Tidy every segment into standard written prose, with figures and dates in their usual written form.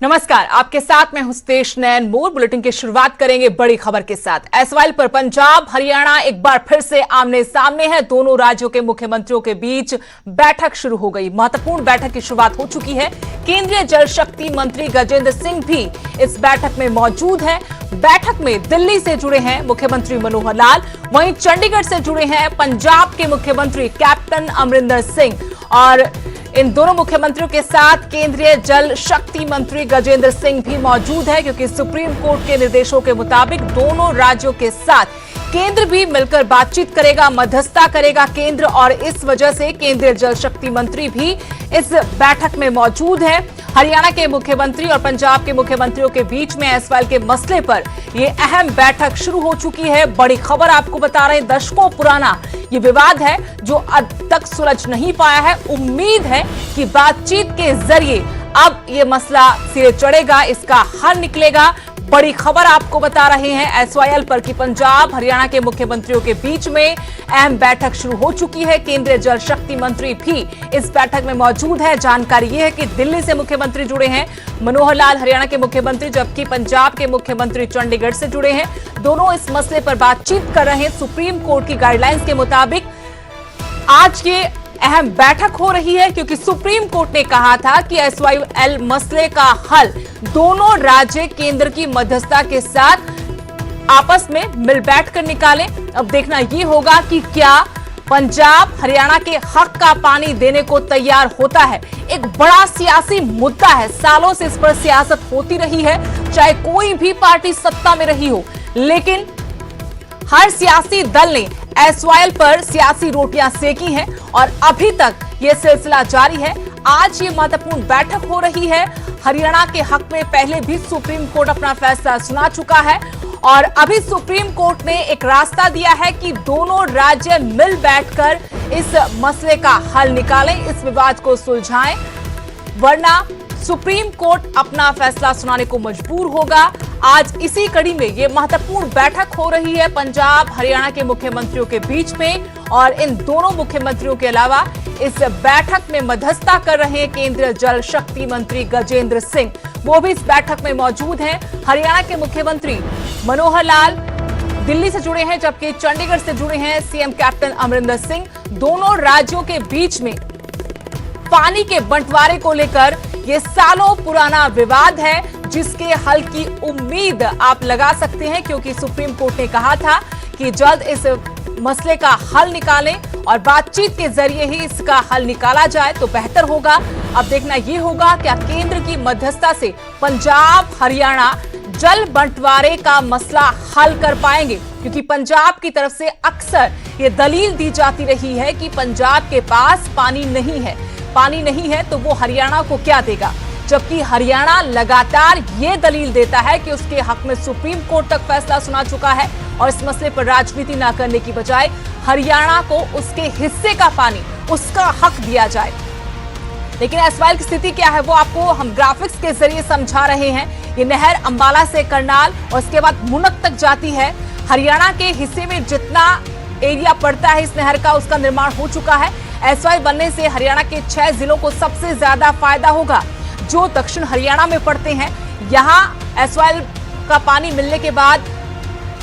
नमस्कार, आपके साथ मैं हूं सुतेश नैन। मूल बुलेटिन की शुरुआत करेंगे बड़ी खबर के साथ। एसवाइएल पर पंजाब हरियाणा एक बार फिर से आमने सामने है। दोनों राज्यों के मुख्यमंत्रियों के बीच बैठक शुरू हो गई। महत्वपूर्ण बैठक की शुरुआत हो चुकी है। केंद्रीय जल शक्ति मंत्री गजेंद्र सिंह भी इस बैठक में मौजूद हैं। बैठक में दिल्ली से जुड़े हैं मुख्यमंत्री मनोहर लाल, वहीं चंडीगढ़ से जुड़े हैं पंजाब के मुख्यमंत्री कैप्टन अमरिंदर सिंह और इन दोनों मुख्यमंत्रियों के साथ केंद्रीय जल शक्ति मंत्री गजेंद्र सिंह भी मौजूद है, क्योंकि सुप्रीम कोर्ट के निर्देशों के मुताबिक दोनों राज्यों के साथ केंद्र भी मिलकर बातचीत करेगा, मध्यस्थता करेगा केंद्र, और इस वजह से केंद्रीय जल शक्ति मंत्री भी इस बैठक में मौजूद है। हरियाणा के मुख्यमंत्री और पंजाब के मुख्यमंत्रियों के बीच में एसवाइएल के मसले पर यह अहम बैठक शुरू हो चुकी है। बड़ी खबर आपको बता रहे हैं, दशकों पुराना ये विवाद है जो अब तक सुलझ नहीं पाया है। उम्मीद है कि बातचीत के जरिए अब ये मसला सिरे चढ़ेगा, इसका हल निकलेगा। बड़ी खबर आपको बता रहे हैं एसवाइएल पर कि पंजाब हरियाणा के मुख्यमंत्रियों के बीच में अहम बैठक शुरू हो चुकी है। केंद्रीय जल शक्ति मंत्री भी इस बैठक में मौजूद है। जानकारी यह है कि दिल्ली से मुख्यमंत्री जुड़े हैं मनोहर लाल, हरियाणा के मुख्यमंत्री, जबकि पंजाब के मुख्यमंत्री चंडीगढ़ से जुड़े हैं। दोनों इस मसले पर बातचीत कर रहे हैं। सुप्रीम कोर्ट की गाइडलाइंस के मुताबिक आज ये अहम बैठक हो रही है, क्योंकि सुप्रीम कोर्ट ने कहा था कि एसवाइएल मसले का हल दोनों राज्य केंद्र की मध्यस्थता के साथ आपस में मिल बैठकर निकालें। अब देखना यह होगा कि क्या पंजाब हरियाणा के हक का पानी देने को तैयार होता है। एक बड़ा सियासी मुद्दा है, सालों से इस पर सियासत होती रही है, चाहे कोई भी पार्टी सत्ता में रही हो, लेकिन हर सियासी दल ने एसवाइएल पर सियासी रोटियां सेकी हैं और अभी तक यह सिलसिला जारी है। आज ये महत्वपूर्ण बैठक हो रही है। हरियाणा के हक में पहले भी सुप्रीम कोर्ट अपना फैसला सुना चुका है और अभी सुप्रीम कोर्ट ने एक रास्ता दिया है कि दोनों राज्य मिल बैठकर इस मसले का हल निकालें, इस विवाद को सुलझाएं, वरना सुप्रीम कोर्ट अपना फैसला सुनाने को मजबूर होगा। आज इसी कड़ी में ये महत्वपूर्ण बैठक हो रही है पंजाब हरियाणा के मुख्यमंत्रियों के बीच में, और इन दोनों मुख्यमंत्रियों के अलावा इस बैठक में मध्यस्थता कर रहे हैं केंद्रीय जल शक्ति मंत्री गजेंद्र सिंह, वो भी इस बैठक में मौजूद हैं। हरियाणा के मुख्यमंत्री मनोहर लाल दिल्ली से जुड़े हैं, जबकि चंडीगढ़ से जुड़े हैं सीएम कैप्टन अमरिंदर सिंह। दोनों राज्यों के बीच में पानी के बंटवारे को लेकर यह सालों पुराना विवाद है, जिसके हल की उम्मीद आप लगा सकते हैं, क्योंकि सुप्रीम कोर्ट ने कहा था कि जल्द इस मसले का हल निकालें और बातचीत के जरिए ही इसका हल निकाला जाए तो बेहतर होगा। अब देखना यह होगा क्या केंद्र की मध्यस्थता से पंजाब हरियाणा जल बंटवारे का मसला हल कर पाएंगे, क्योंकि पंजाब की तरफ से अक्सर ये दलील दी जाती रही है कि पंजाब के पास पानी नहीं है तो वो हरियाणा को क्या देगा, जबकि हरियाणा लगातार ये दलील देता है कि उसके हक में सुप्रीम कोर्ट तक फैसला सुना चुका है और इस मसले पर राजनीति न करने की बजाय हरियाणा को उसके हिस्से का पानी, उसका हक दिया जाए। लेकिन एसवाइएल की स्थिति क्या है वो आपको हम ग्राफिक्स के जरिए समझा रहे हैं। ये नहर अंबाला से करनाल और उसके बाद मुनक तक जाती है। हरियाणा के हिस्से में जितना एरिया पड़ता है इस नहर का, उसका निर्माण हो चुका है। एसवाइएल बनने से हरियाणा के 6 जिलों को सबसे ज्यादा फायदा होगा जो दक्षिण हरियाणा में पड़ते हैं। यहाँ एसवाइएल का पानी मिलने के बाद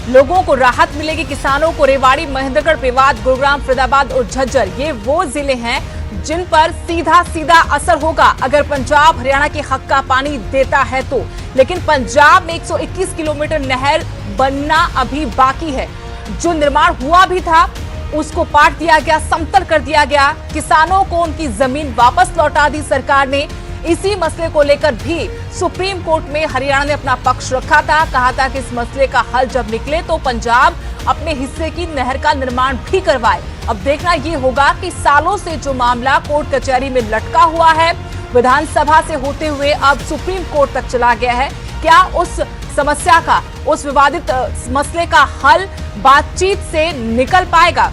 लोगों को राहत मिलेगी, किसानों को। रेवाड़ी, महेंद्रगढ़, मेवात, गुरुग्राम, फरीदाबाद और झज्जर ये वो जिले हैं जिन पर सीधा असर होगा अगर पंजाब हरियाणा के हक का पानी देता है तो। लेकिन पंजाब में 121 किलोमीटर नहर बनना अभी बाकी है। जो निर्माण हुआ भी था उसको पाट दिया गया, समतल कर दिया गया, किसानों को उनकी जमीन वापस लौटा दी सरकार ने। इसी मसले को लेकर भी सुप्रीम कोर्ट में हरियाणा ने अपना पक्ष रखा था, कहा था कि इस मसले का हल जब निकले तो पंजाब अपने हिस्से की नहर का निर्माण भी करवाए। अब देखना यह होगा कि सालों से जो मामला कोर्ट कचहरी में लटका हुआ है, विधानसभा से होते हुए अब सुप्रीम कोर्ट तक चला गया है, क्या उस समस्या का, उस विवादित मसले का हल बातचीत से निकल पाएगा।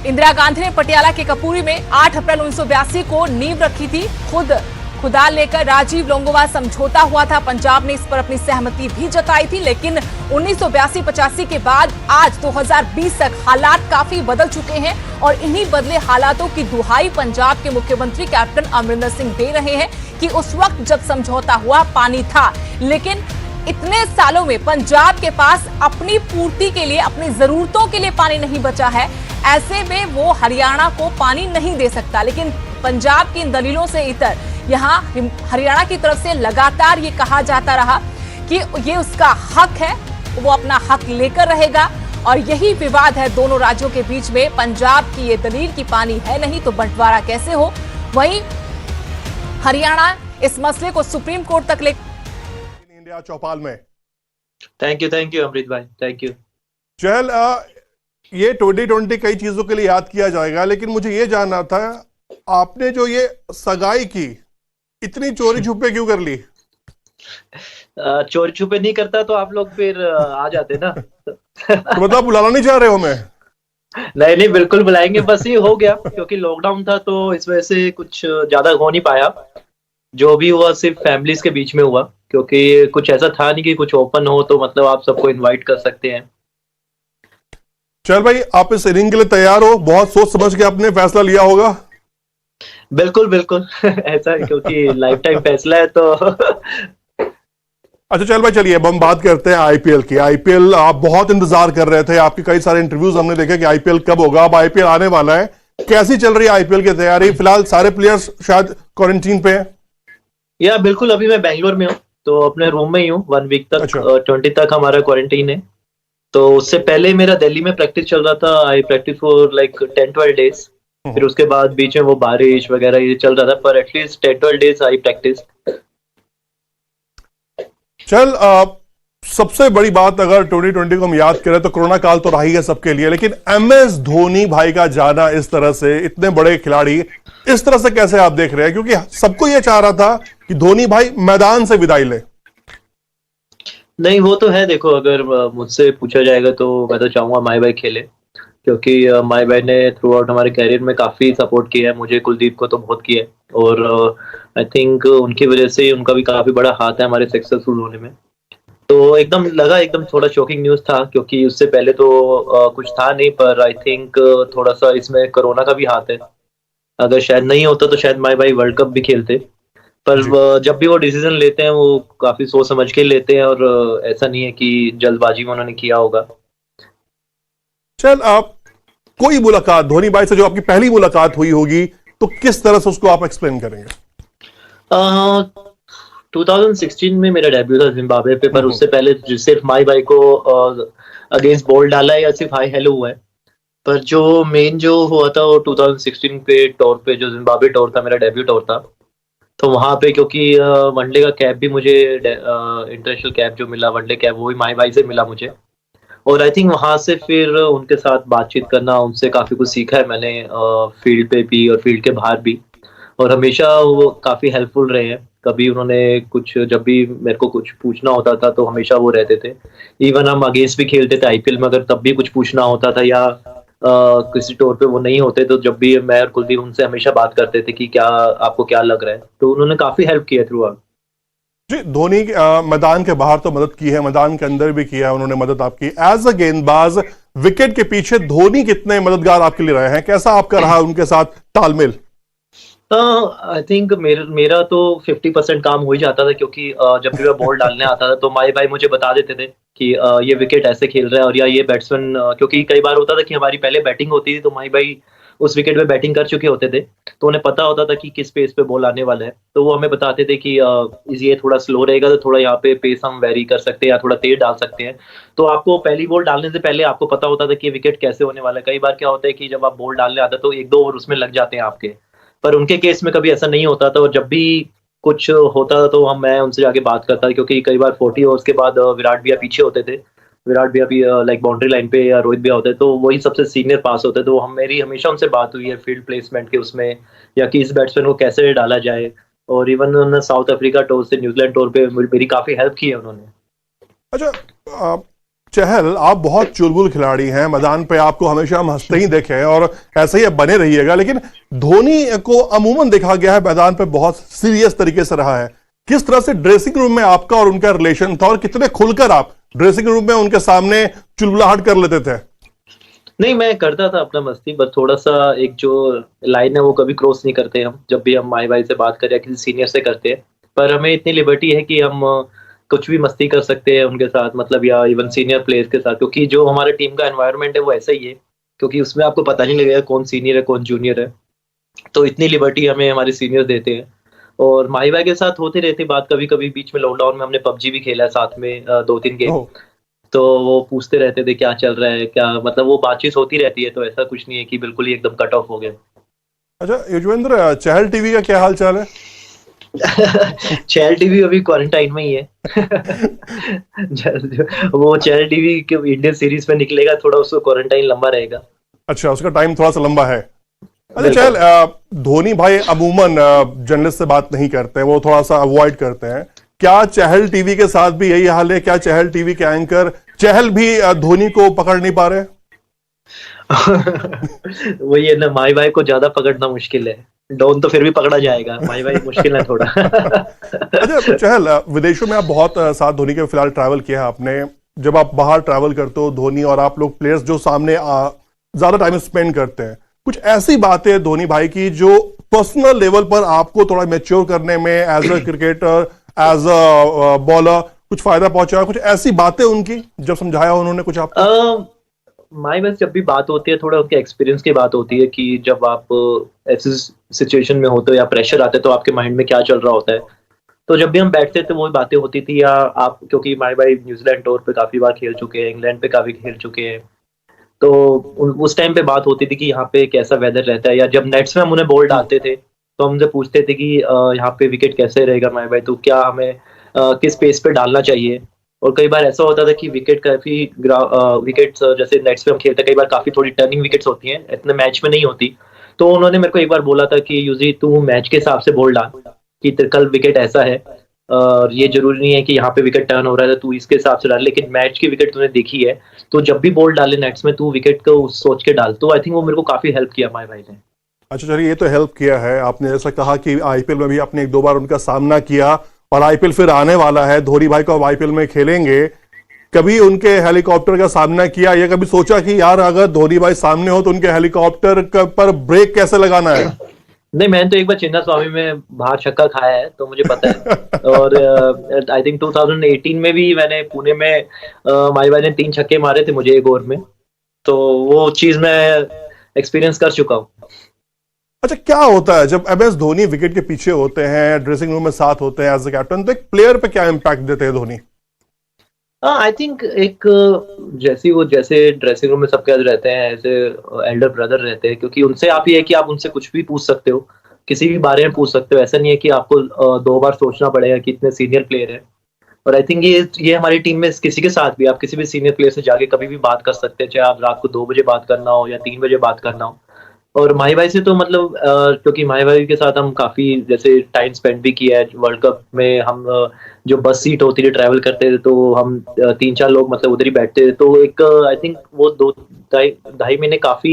इंदिरा गांधी ने पटियाला के कपूरी में 8 अप्रैल 1982 को नींव रखी थी। खुद खुदा लेकर राजीव लोंगोवाल समझौता हुआ था। पंजाब ने इस पर अपनी सहमति भी जताई थी, लेकिन 1982-85 के बाद आज 2020 तक हालात काफी बदल चुके हैं और इन्हीं बदले हालातों की दुहाई पंजाब के मुख्यमंत्री कैप्टन अमरिंदर सिंह दे रहे हैं कि उस वक्त जब समझौता हुआ पानी था, लेकिन इतने सालों में पंजाब के पास अपनी पूर्ति के लिए, अपनी जरूरतों के लिए पानी नहीं बचा है। ऐसे में वो हरियाणा को पानी नहीं दे सकता। लेकिन पंजाब की इन दलीलों से इतर यहाँ हरियाणा की तरफ से लगातार ये कहा जाता रहा कि ये उसका हक है, वो अपना हक लेकर रहेगा और यही विवाद है दोनों राज्यों के बीच में। पंजाब की ये दलील कि पानी है नहीं तो बंटवारा कैसे हो, वहीं हरियाणा इस मसले को सुप्रीम कोर्ट तक ले इंडिया चौपाल में। थैंक यू अमृत भाई, थैंक यू। चहल, ये 2020 कई चीजों के लिए याद किया जाएगा, लेकिन मुझे ये जानना था, आपने जो ये सगाई की, इतनी चोरी छुपे क्यों कर ली? चोरी छुपे नहीं करता तो आप लोग फिर आ जाते ना। तो मतलब बुलाना नहीं चाह रहे हो? मैं नहीं, बिल्कुल बुलाएंगे, बस ये हो गया क्योंकि लॉकडाउन था तो इस वजह से कुछ ज्यादा हो नहीं पाया। जो भी हुआ सिर्फ फैमिलीज के बीच में हुआ, क्योंकि कुछ ऐसा था नहीं कि कुछ ओपन हो तो मतलब आप सबको इनवाइट कर सकते हैं। चल भाई, आप इस इनिंग के लिए तैयार हो? बहुत सोच समझ के आपने फैसला लिया होगा। बिल्कुल ऐसा है क्योंकि लाइफ टाइम फैसला है तो। अच्छा चल भाई, चलिए अब हम बात करते हैं आईपीएल की। आईपीएल आप बहुत इंतजार कर रहे थे, आपके कई सारे इंटरव्यूज हमने देखे कि आईपीएल कब होगा। अब आईपीएल आने वाला है, कैसी चल रही है आईपीएल की तैयारी? फिलहाल सारे प्लेयर्स शायद क्वारंटीन पे हैं। या बिल्कुल, अभी मैं बेंगलोर में हूँ तो अपने रूम में ही हूँ। 1 वीक तक, 20 तक हमारा क्वारंटीन है। तो उससे पहले मेरा दिल्ली में प्रैक्टिस चल रहा था। आई प्रैक्टिस फॉर लाइक 10-12 डेज। फिर उसके बाद बीच में वो बारिश वगैरह ये चल रहा था, पर एटलीस्ट 10-12 डेज आई प्रैक्टिस। चल, सबसे बड़ी बात अगर 2020 को हम याद करें तो कोरोना काल तो रहा ही है सबके लिए, लेकिन एमएस धोनी भाई का जाना इस तरह से, इतने बड़े खिलाड़ी इस तरह से कैसे आप देख रहे हैं? क्योंकि सबको यह चाह रहा था कि धोनी भाई मैदान से विदाई ले। नहीं, वो तो है। देखो, अगर मुझसे पूछा जाएगा तो मैं तो चाहूंगा माई भाई खेले, क्योंकि माई भाई ने थ्रू आउट हमारे कैरियर में काफी सपोर्ट किया है। मुझे, कुलदीप को तो बहुत किया है और आई थिंक उनकी वजह से उनका भी काफी बड़ा हाथ है हमारे सक्सेसफुल होने में। तो एकदम थोड़ा शॉकिंग न्यूज था, क्योंकि उससे पहले तो कुछ था नहीं, पर आई थिंक थोड़ा सा इसमें कोरोना का भी हाथ है। अगर शायद नहीं होता तो शायद माई भाई वर्ल्ड कप भी खेलते। पर जब भी वो डिसीजन लेते हैं वो काफी सोच समझ के लेते हैं और ऐसा नहीं है कि जल्दबाजी में उन्होंने किया होगा। चल, आप कोई मुलाकात धोनी भाई से, जो आपकी पहली मुलाकात हुई होगी, तो किस तरह से उसको आप एक्सप्लेन करेंगे? 2016 में मेरा डेब्यू था जिम्बाब्वे पे, पर उससे पहले सिर्फ माई भाई को अगेंस्ट बॉल डाला है या सिर्फ हाई हेलो हुआ है। पर जो मेन जो हुआ था वो 2016 पे टूर पे, जो जिम्बाब्वे टूर था, मेरा डेब्यू टूर था। तो वहां पे क्योंकि वनडे का कैप भी मुझे, इंटरनेशनल कैप जो मिला, वनडे कैप, वो भी माई भाई से मिला मुझे। और आई थिंक वहां से फिर उनके साथ बातचीत करना, उनसे काफी कुछ सीखा है मैंने, फील्ड पे भी और फील्ड के बाहर भी। और हमेशा वो काफी हेल्पफुल रहे हैं। कभी उन्होंने कुछ, जब भी मेरे को कुछ पूछना होता था तो हमेशा वो रहते थे। इवन हम अगेंस्ट भी खेलते थे आईपीएल में, अगर तब भी कुछ पूछना होता था या किसी टूर पे वो नहीं होते तो जब भी मैं और कुलदीप उनसे हमेशा बात करते थे कि क्या आपको क्या लग रहा है। तो उन्होंने काफी हेल्प किया थ्रू आउट। जी, धोनी मैदान के बाहर तो मदद की है, मैदान के अंदर भी किया है उन्होंने मदद आपकी। एज अ गेंदबाज, विकेट के पीछे धोनी कितने मददगार आपके लिए रहे हैं? कैसा आपका रहा उनके साथ तालमेल? आई थिंक मेरा तो 50% काम हो ही जाता था, क्योंकि जब भी मैं बॉल डालने आता था तो माई भाई मुझे बता देते थे कि ये विकेट ऐसे खेल रहा है, और या ये बैट्समैन, क्योंकि कई बार होता था कि हमारी पहले बैटिंग होती थी तो माई भाई उस विकेट पे बैटिंग कर चुके होते थे, तो उन्हें पता होता था कि किस पेस पे बॉल आने वाला है। तो वो हमें बताते थे कि ये थोड़ा स्लो रहेगा तो थोड़ा यहाँ पे पेस हम वेरी कर सकते हैं या थोड़ा तेज डाल सकते हैं। तो आपको पहली बॉल डालने से पहले आपको पता होता था कि विकेट कैसे होने वाला है। कई बार क्या होता है कि जब आप बॉल डालने आते तो 1-2 ओवर उसमें लग जाते हैं आपके, पर उनके केस में कभी ऐसा नहीं होता था। और जब भी कुछ होता था तो मैं उनसे जाके बात करता था, क्योंकि कई बार 40 ओवर्स के बाद विराट भैया पीछे होते थे। विराट भैया भी लाइक बाउंड्री लाइन पे, या रोहित भैया होते, तो वही सबसे सीनियर पास होते। तो मेरी हमेशा उनसे बात हुई है फील्ड प्लेसमेंट के उसमें, या कि इस बैट्समैन को कैसे डाला जाए। और इवन उन्होंने साउथ अफ्रीका टूर से न्यूजीलैंड टूर पे मेरी काफी हेल्प की है उन्होंने। अच्छा, चहल, आप बहुत चुलबुल खिलाड़ी हैं, मैदान पे आपको हमेशा हम हंसते ही देखे हैं और ऐसे ही आप बने रहिएगा, लेकिन धोनी को अमूमन देखा गया है मैदान पे बहुत सीरियस तरीके से रहा है। किस तरह से ड्रेसिंग रूम में आपका और उनका रिलेशन था और कितने खुलकर आप ड्रेसिंग रूम में उनके सामने चुलबुलाहट कर लेते थे? नहीं, मैं करता था अपना मस्ती, बस थोड़ा सा एक जो लाइन है वो कभी क्रॉस नहीं करते हम, जब भी हम माई भाई से बात करें या किसी सीनियर से करते हैं। पर हमें इतनी लिबर्टी है कि हम कुछ भी मस्ती कर सकते हैं उनके साथ, मतलब या इवन सीनियर प्लेयर्स के साथ, क्योंकि जो हमारे टीम का एनवायरनमेंट है वो ऐसा ही है, क्योंकि उसमें आपको पता नहीं लगेगा कौन सीनियर है कौन जूनियर है। तो इतनी लिबर्टी हमें हमारे सीनियर देते हैं। और माई भाई के साथ होती रहती बात, कभी कभी बीच में लॉकडाउन में हमने पबजी भी खेला है साथ में 2-3 गेम। ओह, तो वो पूछते रहते थे क्या चल रहा है, क्या मतलब वो बातचीत होती रहती है, तो ऐसा कुछ नहीं है कि बिल्कुल ही एकदम कट ऑफ हो गया। अच्छा युजवेंद्र, चहल टीवी का क्या हाल चाल है? चैनल टीवी अभी क्वारंटाइन में ही है। वो चैनल टीवी के इंडियन सीरीज में निकलेगा, थोड़ा उसको क्वारंटाइन लंबा रहेगा। अच्छा, उसका टाइम थोड़ा सा लंबा है। अच्छा बिल्कुल। चहल, धोनी भाई अमूमन जर्नलिस्ट से बात नहीं करते हैं, वो थोड़ा सा अवॉइड करते हैं। क्या चहल टीवी के साथ भी यही हाल है? क्या चहल टीवी के एंकर चहल भी धोनी को पकड़ नहीं पा रहे? वही है ना, माई भाई को ज्यादा पकड़ना मुश्किल है। डॉन तो फिर भी पकड़ा जाएगा, माई भाई मुश्किल है थोड़ा। अच्छा चहल, विदेशों में आप बहुत साथ धोनी के फिलहाल ट्रैवल किया है आपने। जब आप बाहर ट्रैवल करते हो, धोनी और आप लोग प्लेयर्स जो सामने ज्यादा टाइम स्पेंड करते हैं, कुछ ऐसी बातें धोनी भाई की जो पर्सनल लेवल पर आपको थोड़ा मैच्योर करने में as a cricketer, as a bowler कुछ फायदा पहुंचा? कुछ ऐसी बातें उनकी जब समझाया उन्होंने कुछ आपको? माई बस जब भी बात होती है, थोड़ा उनके एक्सपीरियंस की बात होती है कि जब आप ऐसी सिचुएशन में होते हो या प्रेशर आते हैं तो आपके माइंड में क्या चल रहा होता है। तो जब भी हम बैठते थे वो बातें होती थी। या आप, क्योंकि माई भाई न्यूजीलैंड टूर पे काफी बार खेल चुके हैं, इंग्लैंड पे काफी खेल चुके हैं, तो उस टाइम पे बात होती थी कि यहाँ पे कैसा वेदर रहता है। या जब नेट्स में हम उन्हें बॉल डालते थे तो हमसे पूछते थे कि यहाँ पे विकेट कैसे रहेगा माई भाई, तो क्या हमें किस पेस पे डालना चाहिए। और कई बार ऐसा होता था कि विकेट काफी विकेट्स जैसे नेट्स पे हम खेलते, कई बार काफी थोड़ी टर्निंग विकेट्स होती हैं, इतने मैच में नहीं होती। तो उन्होंने मेरे को एक बार बोला था कि यूजी तू मैच के हिसाब से बॉल डाल, कि कल विकेट ऐसा है और ये जरूरी नहीं है कि यहाँ पे विकेट टर्न हो रहा है तू इसके हिसाब से डाल, लेकिन मैच की विकेट तूने देखी है तो जब भी बॉल डाले नेट्स में तू विकेट को सोच के डाल। तो आई थिंक वो मेरे को काफी हेल्प किया माई भाई ने। अच्छा चलिए, ये तो हेल्प किया है आपने। जैसा कहा कि आईपीएल में भी आपने 1-2 बार उनका सामना किया और आईपीएल फिर आने वाला है, धोनी भाई को अब आईपीएल में खेलेंगे। कभी उनके हेलीकॉप्टर का सामना किया या कभी सोचा कि यार अगर धोनी भाई सामने हो तो उनके हेलीकॉप्टर पर ब्रेक कैसे लगाना है? नहीं, मैंने तो एक बार चिन्ना स्वामी में बाहर छक्का खाया है तो मुझे पता है। और आई थिंक 2018 में भी मैंने पुणे में माई भाई ने 3 छक्के मारे थे मुझे एक ओवर में, तो वो चीज मैं एक्सपीरियंस कर चुका हूँ। अच्छा, क्या होता है जब एमएस धोनी विकेट के पीछे होते हैं, ड्रेसिंग रूम में साथ होते हैं एज अ कैप्टन, तो एक प्लेयर पे क्या इंपैक्ट देते हैं धोनी? आई थिंक एक जैसे ड्रेसिंग रूम में सबके साथ रहते हैं, ऐसे एल्डर ब्रदर रहते हैं, क्योंकि उनसे आप ये है कि आप उनसे कुछ भी पूछ सकते हो, किसी भी बारे में पूछ सकते हो। ऐसा नहीं है कि आपको 2 बार सोचना पड़ेगा कि इतने सीनियर प्लेयर है। और आई थिंक ये हमारी टीम में किसी के साथ भी, आप किसी भी सीनियर प्लेयर से जाके कभी भी बात कर सकते हैं, चाहे आप रात को 2 बजे बात करना हो या 3 बजे बात करना हो। और माही भाई से तो मतलब क्योंकि माही भाई के साथ हम काफी जैसे टाइम स्पेंड भी किया है। वर्ल्ड कप में हम जो बस सीट होती थी ट्रैवल करते थे तो हम 3-4 लोग मतलब उधर ही बैठते थे। तो एक आई थिंक वो 2-2.5 महीने काफी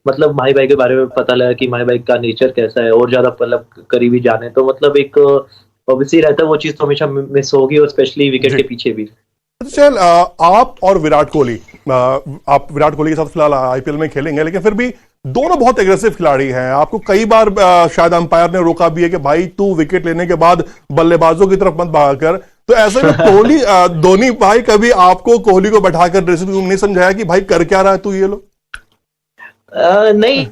मतलब माही भाई के बारे में पता लगा कि माही भाई का नेचर कैसा है और ज्यादा मतलब करीबी जाने। तो मतलब एक ऑब्वियसली रहता है वो चीज तो हमेशा मिस होगी, और स्पेशली विकेट के पीछे भी। चल, आप और विराट कोहली, आप विराट कोहली के साथ फिलहाल आईपीएल में खेलेंगे, लेकिन फिर भी दोनों बहुत एग्रेसिव खिलाड़ी हैं। आपको कई बार शायद अंपायर ने रोका भी है कि भाई तू विकेट लेने के बाद बल्लेबाजों की तरफ मत भागा कर। तो ऐसे में कोहली धोनी भाई कभी आपको कोहली को बैठाकर ड्रेसिंग रूम नहीं समझाया कि भाई कर क्या रहा है तू ये लो? नहीं,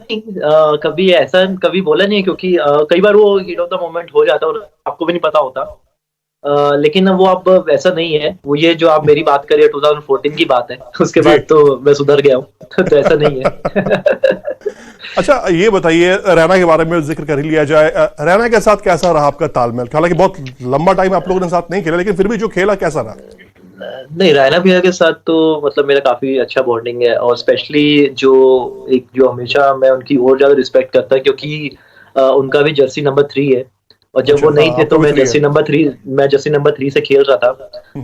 कभी ऐसा कभी बोला नहीं, क्योंकि कई बार वो हीट ऑफ द मोमेंट हो जाता है और आपको भी नहीं पता होता। लेकिन वो अब वैसा नहीं है। वो ये जो आप मेरी बात करिए 2014 की बात है, उसके बाद तो मैं सुधर गया हूँ। तो ऐसा नहीं है। अच्छा ये बताइए, रैना के बारे में जिक्र कर ही लिया जाए। रैना के साथ कैसा रहा आपका तालमेल? हालांकि बहुत लंबा टाइम आप लोगों ने साथ नहीं खेला, लेकिन फिर भी जो खेला कैसा रहा? नहीं, रैना भैया के साथ तो मतलब मेरा काफी अच्छा बॉन्डिंग है, और स्पेशली जो हमेशा मैं उनकी और ज्यादा रिस्पेक्ट करता है, क्योंकि उनका भी जर्सी नंबर 3 है। और जब अच्छा, वो नहीं हाँ, थे तो आपका भी 3 है। मैं जर्सी नंबर 3 से खेल रहा था।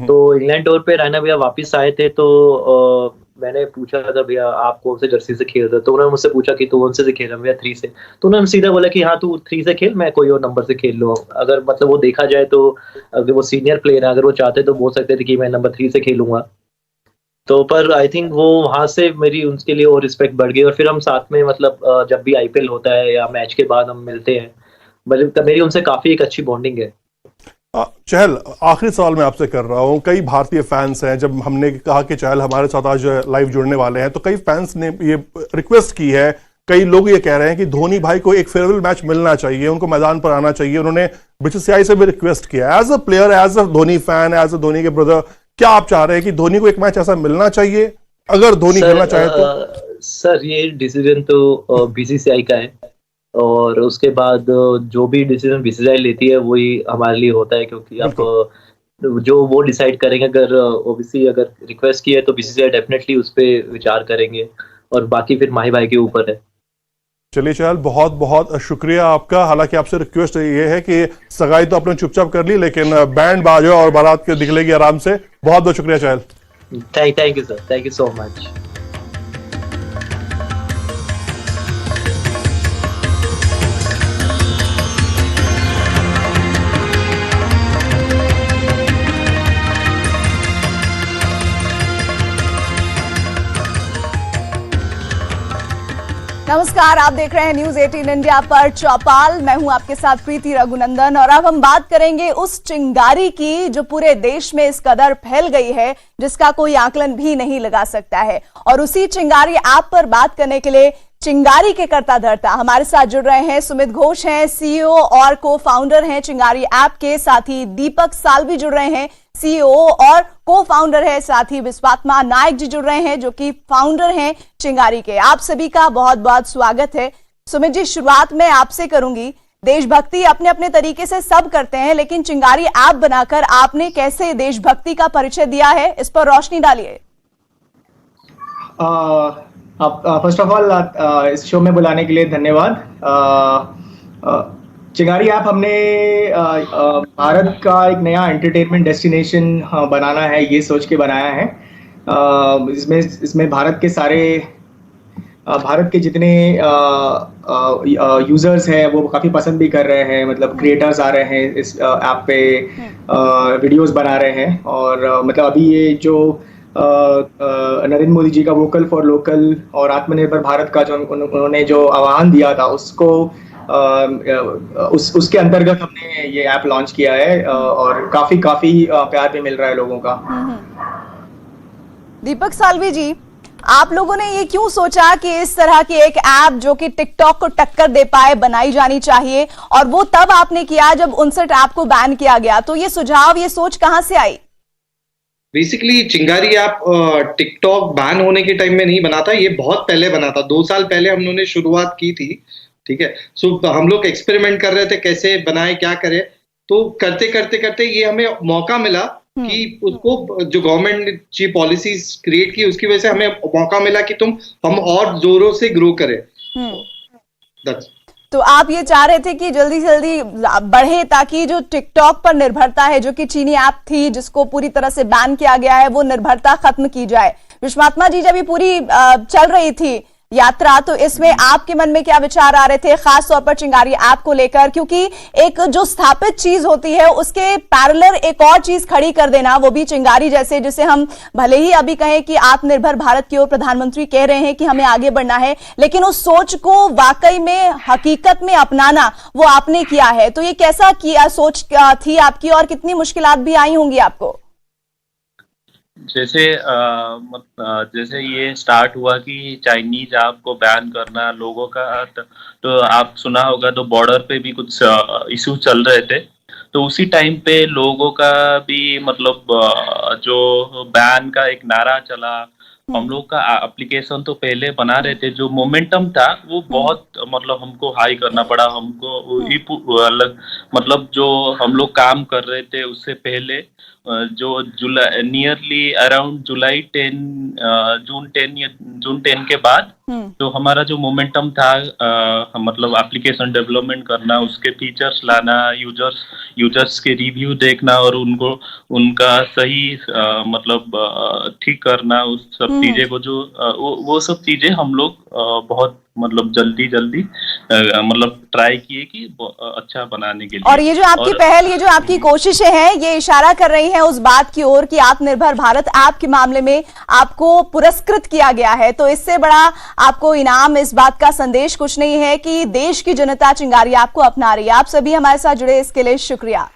तो इंग्लैंड टूर पे रैना भैया वापस आए थे, तो मैंने पूछा था भैया आप कौन से जर्सी से खेल रहे हो, तो उन्होंने मुझसे पूछा कि तू कौन से खेल रहा है, भैया 3 से। तो उन्होंने सीधा बोला कि हाँ तू 3 से खेल, मैं कोई और नंबर से खेल लूँ। अगर मतलब वो देखा जाए तो अगर वो सीनियर प्लेयर है, अगर वो चाहते तो बोल सकते थे कि मैं नंबर 3 से खेलूंगा। तो पर आई थिंक वो वहां से मेरी उनके लिए और रिस्पेक्ट बढ़ गई, और फिर हम साथ में मतलब जब भी आईपीएल होता है या मैच के बाद हम मिलते हैं, मतलब मेरी उनसे काफी एक अच्छी बॉन्डिंग है। चहल, आखिरी सवाल मैं आपसे कर रहा हूं। कई भारतीय फैंस हैं, जब हमने कहा कि चहल हमारे साथ आज लाइव जुड़ने वाले हैं, तो कई फैंस ने ये रिक्वेस्ट की है, कई लोग ये कह रहे हैं कि धोनी भाई को एक फेयरवेल मैच मिलना चाहिए, उनको मैदान पर आना चाहिए। उन्होंने बीसीसीआई से भी रिक्वेस्ट किया। As a player, as a Dhoni fan, as a Dhoni के ब्रदर, क्या आप चाह रहे हैं कि धोनी को एक मैच ऐसा मिलना चाहिए? अगर धोनी खेलना चाहे तो। सर ये डिसीजन तो बीसीसीआई का है, और उसके बाद जो भी डिसीजन बीसीसीआई लेती है वही हमारे लिए होता है, क्योंकि अब बिल्कुल। जो वो डिसाइड करेंगे, अगर ओबीसी अगर रिक्वेस्ट की है तो बीसीसीआई डेफिनेटली उस पर विचार करेंगे, और बाकी फिर माही भाई के ऊपर है। चलिए चहल, बहुत बहुत शुक्रिया आपका। हालांकि आपसे रिक्वेस्ट ये है कि सगाई तो आपने चुपचाप कर ली, लेकिन बैंड बाजो और बारात के निकलेगी आराम से। बहुत बहुत शुक्रिया Chahal. Thank you sir, thank you so much. नमस्कार, आप देख रहे हैं न्यूज 18 इंडिया पर चौपाल। मैं हूं आपके साथ प्रीति रघुनंदन, और अब हम बात करेंगे उस चिंगारी की जो पूरे देश में इस कदर फैल गई है जिसका कोई आकलन भी नहीं लगा सकता है। और उसी चिंगारी ऐप पर बात करने के लिए चिंगारी के कर्ता धर्ता हमारे साथ जुड़ रहे हैं। सुमित घोष हैं, सीईओ और को फाउंडर हैं चिंगारी ऐप के। साथ ही दीपक साल्वी जुड़ रहे हैं, सीईओ और को फाउंडर है। साथ ही विश्वात्मा नायक जी जुड़ रहे हैं जो कि फाउंडर हैं चिंगारी के। आप सभी का बहुत बहुत स्वागत है। सुमित जी, शुरुआत में आपसे करूंगी। देशभक्ति अपने अपने तरीके से सब करते हैं, लेकिन चिंगारी ऐप बनाकर आपने कैसे देशभक्ति का परिचय दिया है, इस पर रोशनी डालिए। फर्स्ट ऑफ ऑल इस शो में बुलाने के लिए धन्यवाद। चिंगारी ऐप हमने भारत का एक नया एंटरटेनमेंट डेस्टिनेशन बनाना है, ये सोच के बनाया है। इसमें भारत के जितने यूजर्स हैं वो काफ़ी पसंद भी कर रहे हैं। मतलब क्रिएटर्स आ रहे हैं इस ऐप पे, वीडियोस बना रहे हैं। और मतलब अभी ये जो नरेंद्र मोदी जी का वोकल फॉर लोकल और आत्मनिर्भर भारत का जो उन्होंने जो आह्वान दिया था, उसको उसके अंतर्गत हमने ये ऐप लॉन्च किया है, और काफी प्यार भी मिल रहा है लोगों का। दीपक साल्वी जी, आप लोगों ने ये क्यों सोचा कि इस तरह की एक ऐप जो कि टिकटॉक को टक्कर दे पाए बनाई जानी चाहिए, और वो तब आपने किया जब 59 ऐप को बैन किया गया? तो ये सुझाव, ये सोच कहां से आई? बेसिकली चिंगारी ऐप टिकटॉक बैन होने के टाइम में नहीं बना था, ये बहुत पहले बना था। 2 साल पहले हम लोगों ने शुरुआत की थी, ठीक है। सो हम लोग एक्सपेरिमेंट कर रहे थे कैसे बनाए, क्या करें। तो करते ये हमें मौका मिला कि उसको जो गवर्नमेंट ने जी पॉलिसीज क्रिएट की, उसकी वजह से हमें मौका मिला कि हम और जोरों से ग्रो करें। तो आप ये चाह रहे थे कि जल्दी से जल्दी बढ़े, ताकि जो टिकटॉक पर निर्भरता है, जो कि चीनी ऐप थी जिसको पूरी तरह से बैन किया गया है, वो निर्भरता खत्म की जाए। विश्वात्मा जी, जब ये पूरी चल रही थी यात्रा, तो इसमें आपके मन में क्या विचार आ रहे थे, खास तौर पर चिंगारी ऐप को लेकर? क्योंकि एक जो स्थापित चीज होती है उसके पैरेलल एक और चीज खड़ी कर देना, वो भी चिंगारी जैसे, जिसे हम भले ही अभी कहें कि आत्मनिर्भर भारत की ओर प्रधानमंत्री कह रहे हैं कि हमें आगे बढ़ना है, लेकिन उस सोच को वाकई में हकीकत में अपनाना वो आपने किया है। तो ये कैसा सोच थी आपकी, और कितनी मुश्किलात भी आई होंगी आपको? जैसे ये स्टार्ट हुआ कि चाइनीज ऐप को बैन करना लोगों का, तो आप सुना होगा, तो बॉर्डर पे भी कुछ इशू चल रहे थे। तो उसी टाइम पे लोगों का भी मतलब जो बैन का एक नारा चला, हम लोग का एप्लीकेशन तो पहले बना रहे थे, जो मोमेंटम था वो बहुत मतलब हमको हाई करना पड़ा। हमको अलग मतलब जो हम लोग काम कर रहे थे उससे पहले जो जुलाई नियरली अराउंड जुलाई 10 जून 10 के बाद तो हमारा जो मोमेंटम था मतलब एप्लीकेशन डेवलपमेंट करना, उसके फीचर्स लाना, यूजर्स के रिव्यू देखना और उनका सही मतलब ठीक करना, उस सब चीजें को जो वो सब चीजें हम लोग बहुत मतलब जल्दी मतलब ट्राई किए कि अच्छा बनाने के लिए। और ये जो आपकी पहल, ये जो आपकी कोशिशें हैं, ये इशारा कर रही हैं उस बात की ओर कि आत्मनिर्भर भारत ऐप के मामले में आपको पुरस्कृत किया गया है। तो इससे बड़ा आपको इनाम, इस बात का संदेश कुछ नहीं है कि देश की जनता चिंगारी आपको अपना रही है। आप सभी हमारे साथ जुड़े इसके लिए शुक्रिया।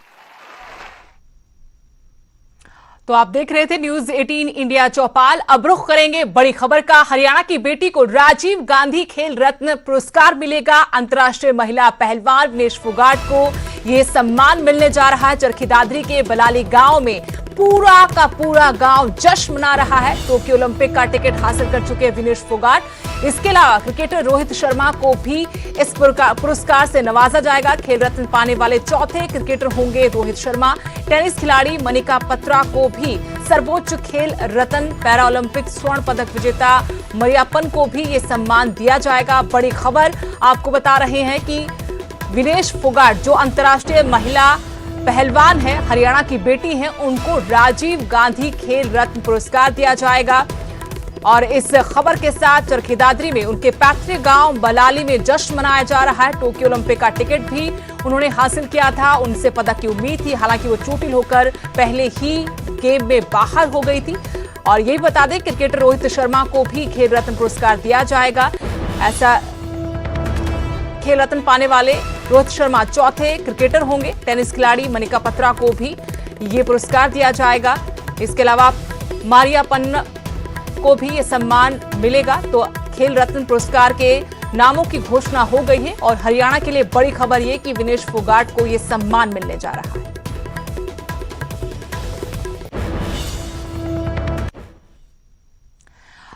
तो आप देख रहे थे न्यूज 18 इंडिया चौपाल। अब रुख करेंगे बड़ी खबर का। हरियाणा की बेटी को राजीव गांधी खेल रत्न पुरस्कार मिलेगा। अंतर्राष्ट्रीय महिला पहलवान विनेश फोगाट को यह सम्मान मिलने जा रहा है। चरखी दादरी के बलाली गांव में पूरा का पूरा गांव जश्न मना रहा है। टोक्यो ओलंपिक का टिकट हासिल कर चुके हैं विनेश फोगाट। इसके अलावा क्रिकेटर रोहित शर्मा को भी इस पुरस्कार से नवाजा जाएगा। खेल रत्न पाने वाले चौथे क्रिकेटर होंगे रोहित शर्मा। टेनिस खिलाड़ी मनिका बत्रा को भी सर्वोच्च खेल रत्न, पैरा ओलंपिक स्वर्ण पदक विजेता मरियाप्पन को भी ये सम्मान दिया जाएगा। बड़ी खबर आपको बता रहे हैं कि विनेश फोगाट जो अंतर्राष्ट्रीय महिला पहलवान है, हरियाणा की बेटी हैं, उनको राजीव गांधी खेल रत्न पुरस्कार दिया जाएगा। और इस खबर के साथ चरखी दादरी में उनके पैतृक गांव बलाली में जश्न मनाया जा रहा है। टोक्यो ओलंपिक का टिकट भी उन्होंने हासिल किया था। उनसे पदक की उम्मीद थी, हालांकि वो चोटिल होकर पहले ही गेम में बाहर हो गई थी। और यही बता दें, क्रिकेटर रोहित शर्मा को भी खेल रत्न पुरस्कार दिया जाएगा। ऐसा खेल रत्न पाने वाले रोहित शर्मा चौथे क्रिकेटर होंगे। टेनिस खिलाड़ी मनिका बत्रा को भी ये पुरस्कार दिया जाएगा। इसके अलावा मरियाप्पन को भी ये सम्मान मिलेगा। तो खेल रत्न पुरस्कार के नामों की घोषणा हो गई है और हरियाणा के लिए बड़ी खबर ये कि विनेश फोगाट को ये सम्मान मिलने जा रहा है।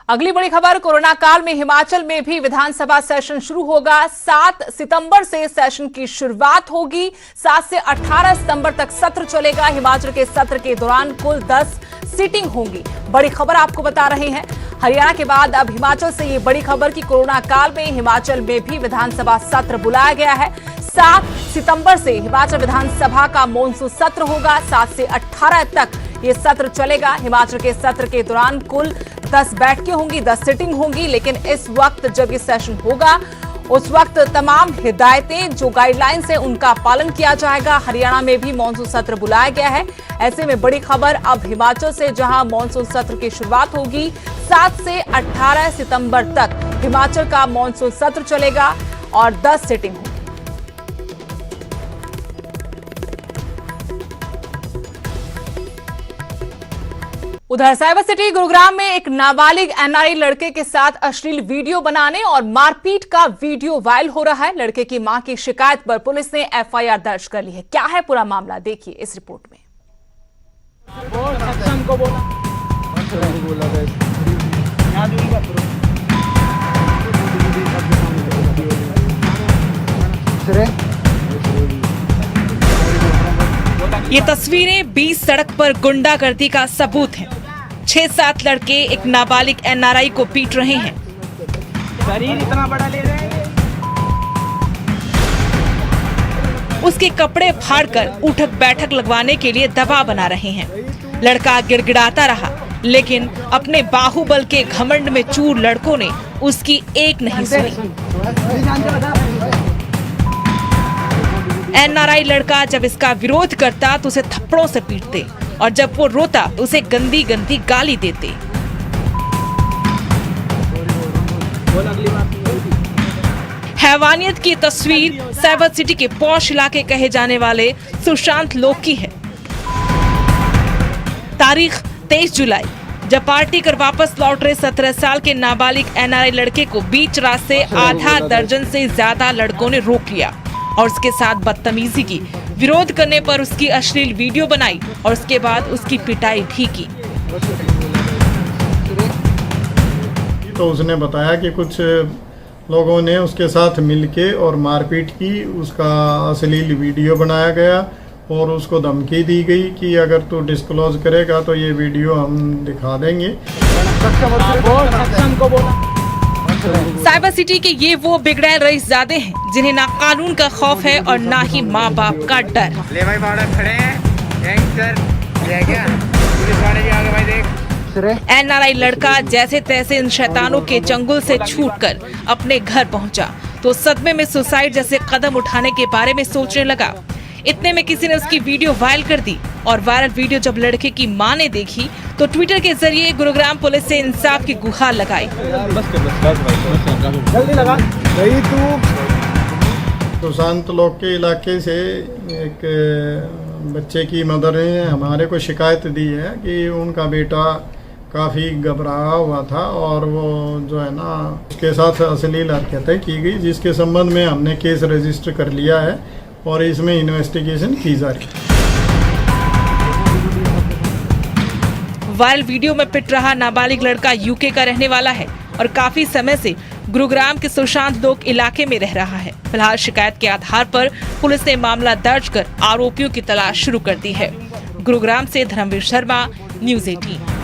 अगली बड़ी खबर, कोरोना काल में हिमाचल में भी विधानसभा सेशन शुरू होगा। 7 सितंबर से सेशन की शुरुआत होगी। 7 से 18 सितंबर तक सत्र चलेगा। हिमाचल के सत्र के दौरान कुल 10 सीटिंग होंगी। बड़ी खबर आपको बता रहे हैं, हरियाणा के बाद अब हिमाचल से ये बड़ी खबर कि कोरोना काल में हिमाचल में भी विधानसभा सत्र बुलाया गया है। 7 सितंबर से हिमाचल विधानसभा का मॉनसून सत्र होगा। 7 से 18 तक ये सत्र चलेगा। हिमाचल के सत्र के दौरान कुल 10 बैठकें होंगी, 10 सिटिंग होंगी। लेकिन इस वक्त जब ये सेशन होगा उस वक्त तमाम हिदायतें जो गाइडलाइंस है उनका पालन किया जाएगा। हरियाणा में भी मॉनसून सत्र बुलाया गया है। ऐसे में बड़ी खबर अब हिमाचल से, जहां मॉनसून सत्र की शुरुआत होगी 7 से 18 सितंबर तक हिमाचल का मॉनसून सत्र चलेगा और 10 सिटिंग होगी। उधर साइबर सिटी गुरुग्राम में एक नाबालिग एनआरआई लड़के के साथ अश्लील वीडियो बनाने और मारपीट का वीडियो वायरल हो रहा है। लड़के की मां की शिकायत पर पुलिस ने एफआईआर दर्ज कर ली है। क्या है पूरा मामला, देखिए इस रिपोर्ट में। ये तस्वीरें 20 सड़क पर गुंडागर्दी का सबूत हैं। 6-7 लड़के एक नाबालिग एनआरआई को पीट रहे हैं। शरीर इतना बड़ा ले रहे हैं। उसके कपड़े फाड़कर उठक बैठक लगवाने के लिए दबाव बना रहे हैं। लड़का गिड़गिड़ाता रहा, लेकिन अपने बाहुबल के घमंड में चूर लड़कों ने उसकी एक नहीं सुनी। एनआरआई लड़का जब इसका विरोध करता तो उसे थप्पड़ों से पीटते और जब वो रोता तो उसे गंदी गंदी गाली देते। हैवानियत की तस्वीर साइबर सिटी के पॉश इलाके कहे जाने वाले सुशांत लोक की है। तारीख 23 जुलाई, जब पार्टी कर वापस लौट रहे 17 साल के नाबालिग एनआरआई लड़के को बीच रास्ते आधा दर्जन से ज्यादा लड़कों ने रोक लिया और उसके साथ बदतमीजी की। विरोध करने पर उसकी अश्लील वीडियो बनाई और उसके बाद उसकी पिटाई भी की। तो उसने बताया कि कुछ लोगों ने उसके साथ मिलके और मारपीट की, उसका अश्लील वीडियो बनाया गया और उसको धमकी दी गई कि अगर तू डिस्क्लोज करेगा तो ये वीडियो हम दिखा देंगे। साइबर सिटी के ये वो बिगड़ैल रईसजादे हैं जिन्हें ना कानून का खौफ है और ना ही माँ बाप का डर। ले भाई बाड़क खड़े हैं, गैंगस्टर रह गया, पुलिस वाले भी आगे भाई देख। एनआरआई लड़का जैसे तैसे इन शैतानों के चंगुल से छूटकर अपने घर पहुंचा तो सदमे में सुसाइड जैसे कदम उठाने के बारे में सोचने लगा। इतने में किसी ने उसकी वीडियो वायरल कर दी और वायरल वीडियो जब लड़के की मां ने देखी तो ट्विटर के जरिए गुरुग्राम पुलिस से इंसाफ की गुहार लगाई। सुशांत लोक के इलाके से एक बच्चे की मदर ने हमारे को शिकायत दी है कि उनका बेटा काफ़ी घबराया हुआ था और वो जो है ना उसके साथ अश्लील हरकतें की गई, जिसके संबंध में हमने केस रजिस्टर कर लिया है और इसमें इन्वेस्टिगेशन की जा रही है। वायरल वीडियो में पिट रहा नाबालिग लड़का यूके का रहने वाला है और काफी समय से गुरुग्राम के सुशांत लोक इलाके में रह रहा है। फिलहाल शिकायत के आधार पर पुलिस ने मामला दर्ज कर आरोपियों की तलाश शुरू कर दी है। गुरुग्राम से धर्मवीर शर्मा, न्यूज़ 18।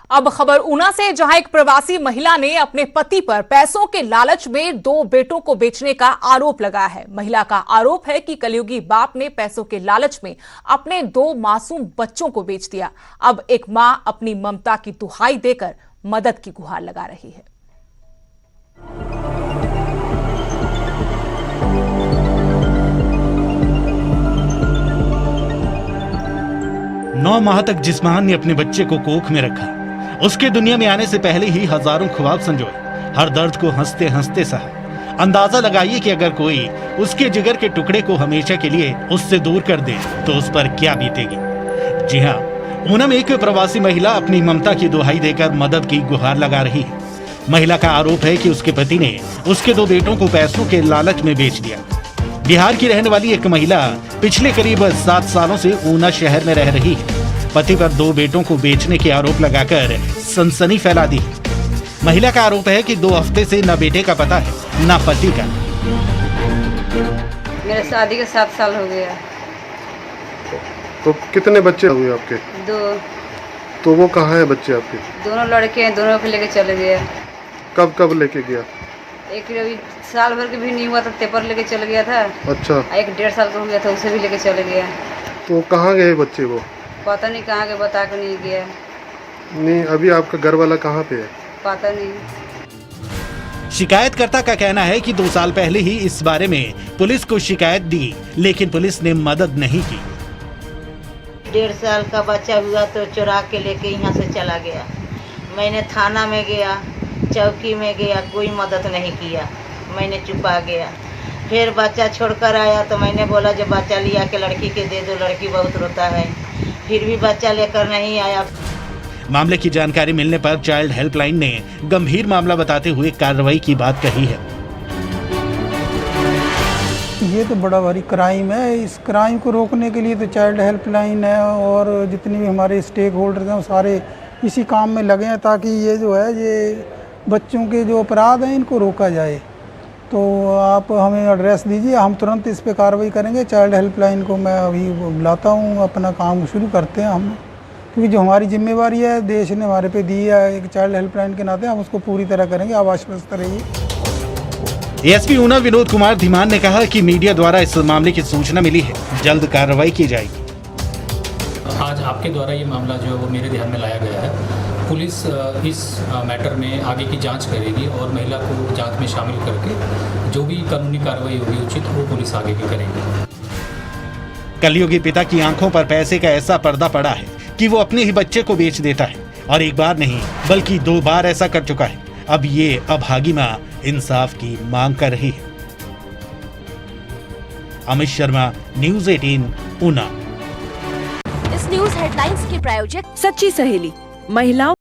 अब खबर ऊना से, जहां एक प्रवासी महिला ने अपने पति पर पैसों के लालच में 2 बेटों को बेचने का आरोप लगाया है। महिला का आरोप है कि कलयुगी बाप ने पैसों के लालच में अपने 2 मासूम बच्चों को बेच दिया। अब एक मां अपनी ममता की दुहाई देकर मदद की गुहार लगा रही है। 9 माह तक जिस मां ने अपने बच्चे को कोख में रखा, उसके दुनिया में आने से पहले ही हजारों ख्वाब संजोए, हर दर्द को हंसते हंसते सहा। अंदाजा लगाइए कि अगर कोई उसके जिगर के टुकड़े को हमेशा के लिए उससे दूर कर दे तो उस पर क्या बीतेगी। जी हाँ, ऊना में एक प्रवासी महिला अपनी ममता की दुहाई देकर मदद की गुहार लगा रही है। महिला का आरोप है कि उसके पति ने उसके 2 बेटों को पैसों के लालच में बेच दिया। बिहार की रहने वाली एक महिला पिछले करीब 7 सालों से ऊना शहर में रह रही है। पति पर 2 बेटों को बेचने के आरोप लगाकर सनसनी फैला दी। महिला का आरोप है कि 2 हफ्ते से न बेटे का पता है न पति का। मेरे शादी के 7 साल हो गया। तो कितने बच्चे हुए आपके? 2। तो वो कहाँ है बच्चे आपके? दोनों लड़के हैं, दोनों को लेके चले गया। कब लेके गया? एक अभी साल भर के भी नहीं हुआ था, पेपर लेके चले गया था। अच्छा। एक 1.5 साल का हो गया था, उसे भी लेके चले गया। तो कहाँ गए बच्चे वो? पता नहीं कहाँ के, बता के नहीं गया। नहीं, अभी आपका घर वाला कहाँ पे है? पता नहीं। शिकायतकर्ता का कहना है कि 2 साल पहले ही इस बारे में पुलिस को शिकायत दी, लेकिन पुलिस ने मदद नहीं की। 1.5 साल का बच्चा हुआ तो चुरा के लेके यहाँ से चला गया। मैंने थाना में गया, चौकी में गया, कोई मदद नहीं किया, मैंने चुपा गया। फिर बच्चा छोड़कर आया तो मैंने बोला जो बच्चा लिया के लड़की के दे दो, लड़की बहुत रोता है। फिर भी बच्चा लेकर नहीं आया। मामले की जानकारी मिलने पर चाइल्ड हेल्पलाइन ने गंभीर मामला बताते हुए कार्रवाई की बात कही है। ये तो बड़ा भारी क्राइम है। इस क्राइम को रोकने के लिए तो चाइल्ड हेल्पलाइन है और जितने भी हमारे स्टेक होल्डर्स हैं वो सारे इसी काम में लगे हैं ताकि ये जो है ये बच्चों के जो अपराध हैं इनको रोका जाए। तो आप हमें एड्रेस दीजिए, हम तुरंत इस पे कार्रवाई करेंगे। चाइल्ड हेल्पलाइन को मैं अभी बुलाता हूँ, अपना काम शुरू करते हैं हम, क्योंकि जो हमारी जिम्मेवारी है देश ने हमारे पे दी है एक चाइल्ड हेल्पलाइन के नाते, हम उसको पूरी तरह करेंगे। आप आश्वस्त रहिए। एसपी ऊना विनोद कुमार धीमान ने कहा कि मीडिया द्वारा इस मामले की सूचना मिली है, जल्द कार्रवाई की जाएगी। आज आपके द्वारा ये मामला जो है वो मेरे ध्यान में लाया गया है। पुलिस इस मैटर में आगे की जांच करेगी और महिला को जांच में शामिल करके जो भी कानूनी कार्रवाई होगी उचित वो पुलिस आगे भी करेगी। कलयुगी पिता की आंखों पर पैसे का ऐसा पर्दा पड़ा है कि वो अपने ही बच्चे को बेच देता है और एक बार नहीं बल्कि 2 बार ऐसा कर चुका है। अब ये अभागी मां इंसाफ की मांग कर रही है। अमित शर्मा, न्यूज़ 18 ऊना। इस न्यूज़ हेडलाइंस के प्रायोजक सच्ची सहेली महिलाओं